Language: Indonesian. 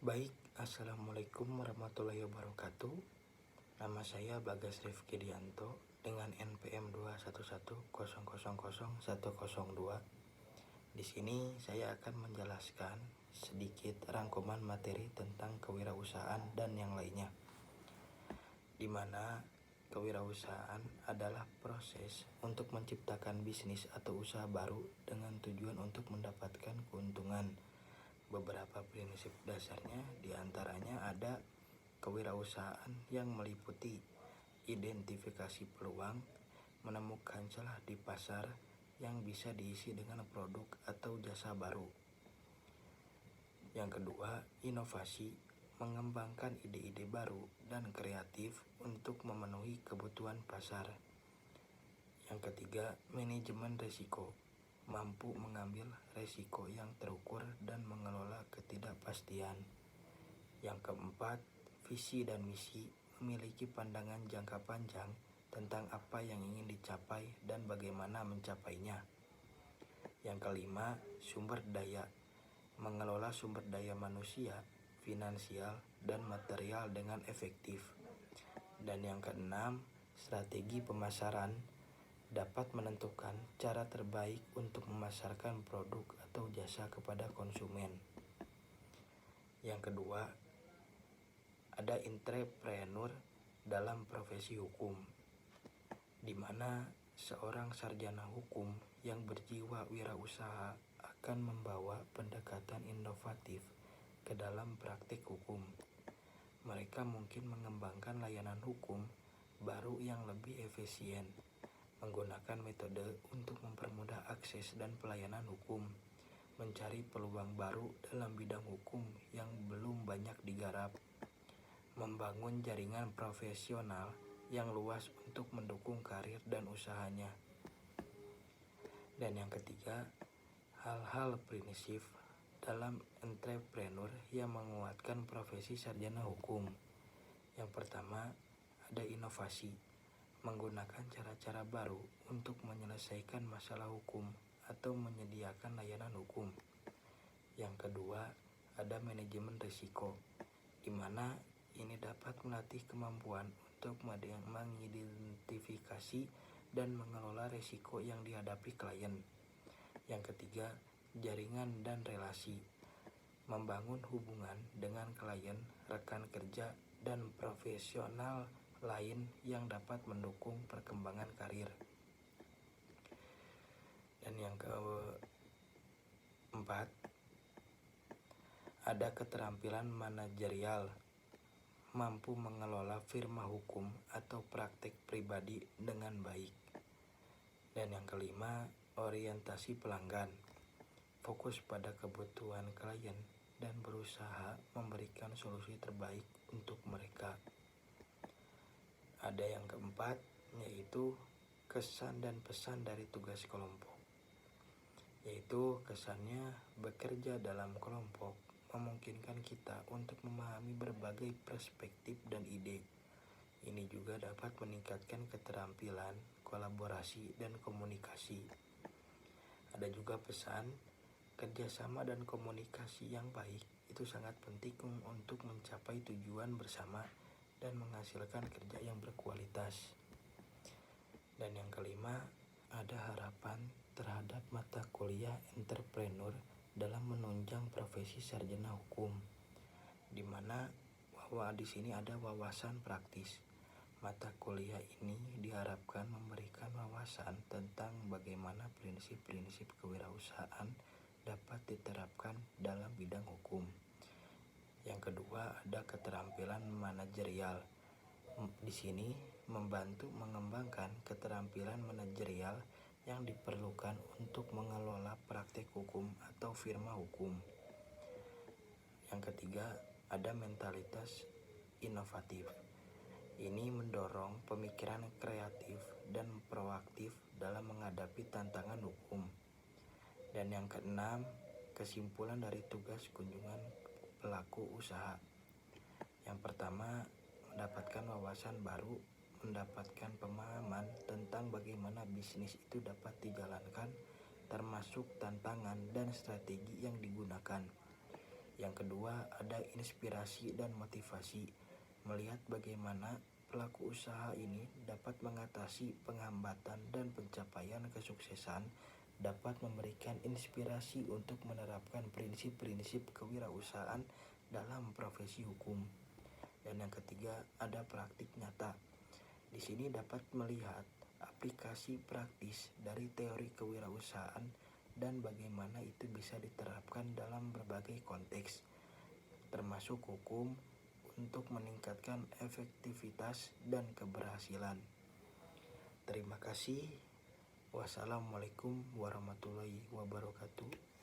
Baik, Assalamualaikum warahmatullahi wabarakatuh. Nama saya Bagas Rifki Dianto dengan NPM 21100000102. Di sini saya akan menjelaskan sedikit rangkuman materi tentang kewirausahaan dan yang lainnya, di mana kewirausahaan adalah proses untuk menciptakan bisnis atau usaha baru dengan tujuan untuk mendapatkan keuntungan. Beberapa prinsip dasarnya diantaranya ada kewirausahaan yang meliputi identifikasi peluang, menemukan celah di pasar yang bisa diisi dengan produk atau jasa baru. Yang kedua, inovasi, mengembangkan ide-ide baru dan kreatif untuk memenuhi kebutuhan pasar. Yang ketiga, manajemen risiko, mampu mengambil risiko yang terukur dan mengelola ketidakpastian. Yang keempat, visi dan misi, memiliki pandangan jangka panjang tentang apa yang ingin dicapai dan bagaimana mencapainya. Yang kelima, sumber daya, mengelola sumber daya manusia, finansial, dan material dengan efektif. Dan yang keenam, strategi pemasaran, dapat menentukan cara terbaik untuk memasarkan produk atau jasa kepada konsumen. Yang kedua, ada entrepreneur dalam profesi hukum, di mana seorang sarjana hukum yang berjiwa wirausaha akan membawa pendekatan inovatif ke dalam praktik hukum. Mereka mungkin mengembangkan layanan hukum baru yang lebih efisien, menggunakan metode untuk mempermudah akses dan pelayanan hukum, mencari peluang baru dalam bidang hukum yang belum banyak digarap, membangun jaringan profesional yang luas untuk mendukung karir dan usahanya. Dan yang ketiga, hal-hal prinsip dalam entrepreneur yang menguatkan profesi sarjana hukum. Yang pertama, ada inovasi, menggunakan cara-cara baru untuk menyelesaikan masalah hukum atau menyediakan layanan hukum. Yang kedua, ada manajemen risiko, di mana ini dapat melatih kemampuan untuk mengidentifikasi dan mengelola risiko yang dihadapi klien. Yang ketiga, jaringan dan relasi, membangun hubungan dengan klien, rekan kerja, dan profesional lain yang dapat mendukung perkembangan karir. Dan yang keempat, ada keterampilan manajerial, mampu mengelola firma hukum atau praktik pribadi dengan baik. Dan yang kelima, orientasi pelanggan, fokus pada kebutuhan klien dan berusaha memberikan solusi terbaik untuk mereka. Ada yang keempat, yaitu kesan dan pesan dari tugas kelompok, yaitu kesannya bekerja dalam kelompok memungkinkan kita untuk memahami berbagai perspektif dan ide. Ini juga dapat meningkatkan keterampilan kolaborasi dan komunikasi. Ada juga pesan, kerjasama dan komunikasi yang baik itu sangat penting untuk mencapai tujuan bersama dan menghasilkan kerja yang berkualitas. Dan yang kelima, ada harapan terhadap mata kuliah entrepreneur dalam menunjang profesi sarjana hukum, di mana di sini ada wawasan praktis. Mata kuliah ini diharapkan memberikan wawasan tentang bagaimana prinsip-prinsip kewirausahaan dapat diterapkan dalam bidang hukum. Yang kedua, ada keterampilan manajerial. Di sini membantu mengembangkan keterampilan manajerial yang diperlukan untuk mengelola praktik hukum atau firma hukum. Yang ketiga, ada mentalitas inovatif. Ini mendorong pemikiran kreatif dan proaktif dalam menghadapi tantangan hukum. Dan yang keenam, kesimpulan dari tugas kunjungan pelaku usaha. Yang pertama, mendapatkan wawasan baru, mendapatkan pemahaman tentang bagaimana bisnis itu dapat dijalankan, termasuk tantangan dan strategi yang digunakan. Yang kedua, ada inspirasi dan motivasi, melihat bagaimana pelaku usaha ini dapat mengatasi penghambatan dan pencapaian kesuksesan, dapat memberikan inspirasi untuk menerapkan prinsip-prinsip kewirausahaan dalam profesi hukum. Dan yang ketiga, ada praktik nyata. Di sini dapat melihat aplikasi praktis dari teori kewirausahaan dan bagaimana itu bisa diterapkan dalam berbagai konteks, termasuk hukum, untuk meningkatkan efektivitas dan keberhasilan. Terima kasih. Wassalamualaikum warahmatullahi wabarakatuh.